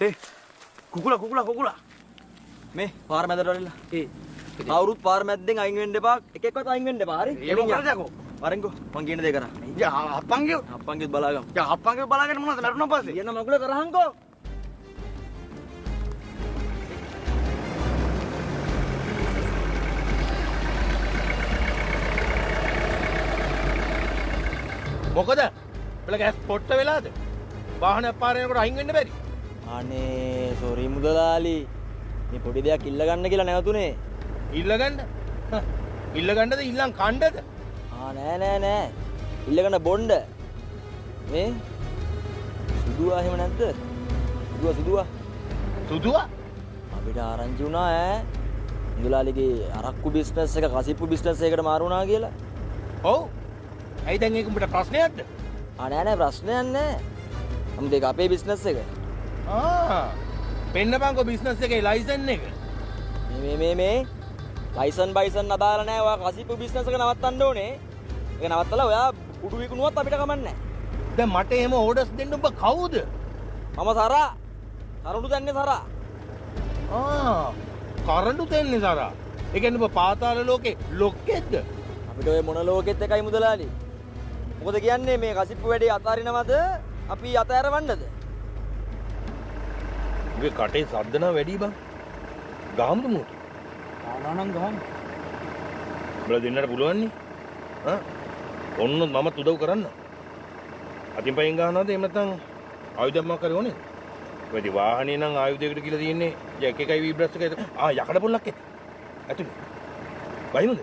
Eh, කුකුලා. මේ පාර මැදට වරිලා. කවුරුත් පාර මැද්දෙන් අයින් වෙන්න එපා. එකෙක්වත් අයින් වෙන්න එපා. හරි? ඒක කරදකෝ. වරෙන්කෝ. මං කියන දේ කරා. යා අප්පන්ගේ බලාගමු. යා අප්පන්ගේ බලාගෙන මොනවද මරුණා පස්සේ? කියන මගුල කරහන්කෝ. මොකද? බල ගෑස් පොට්ට වෙලාද? වාහනයක් පාරේ යනකොට අයින් වෙන්න බැරි. අනේ සෝරි මුදලාලි. මේ පොඩි දෙයක් ඉල්ල ගන්න කියලා නැවතුනේ. ඉල්ල ගන්න? ඉල්ල ගන්නද ඉල්ලන් කණ්ඩද? නෑ. ඉල්ල ගන්න බොණ්ඩ. මේ සුදුවා එහෙම නැද්ද? සුදුවා. සුදුවා? අපිට ආරංචි වුණා මුදලාලිගේ අරක්කු බිස්නස් එක කසිප්පු බිස්නස් එකකට මාරු වුණා කියලා. ඔව්. ඇයි දැන් ඒක උඹට ප්‍රශ්නයක්ද? නෑ ප්‍රශ්නයක් නෑ. අමුද ඒක අපේ බිස්නස් එක. පෙන්නපන්කෝ බිස්නස් එකේ ලයිසන් එක. මේ ලයිසන් අදාළ නෑ. ඔයා කසිප්පු බිස්නස් එක නවත්තන්න ඕනේ. ඒක නවත්තලා ඔයා උඩු විකුණුවත් අපිට කමක් නෑ. දැන් මට එහෙම ඕඩර්ස් දෙන්න උඹ කවුද? මම සරා. කරුණු දෙන්නේ සරා. කරඬු දෙන්නේ සරා. ඒ කියන්නේ ඔබ පාතාල ලෝකේ ලොක්කෙක්ද? අපිට ඔය මොන ලෝකෙත් එකයි මුදලාලි. මොකද කියන්නේ මේ කසිප්පු වැඩේ අතාරිනවද? අපි අතෑරවන්නද? උගේ කටේ සද්ද නම් වැඩි බං. ගහමුද මූට? ආනනම් ගහන්න. බල දෙන්නට පුළුවන් නේ? ඔන්න මමත් උදව් කරන්න. අතින් පයින් ගන්නවද එහෙම නැත්නම් ආයුධයක් මොකක් කරේ ඕනේ? වැඩි වාහනේ නම් ආයුධයකට කියලා තියෙන්නේ ජැක් එකයි වී බ්‍රෂ් එකයි. යකඩ පොල්ලක් ඇති. ඇතුලේ. බයිමුද?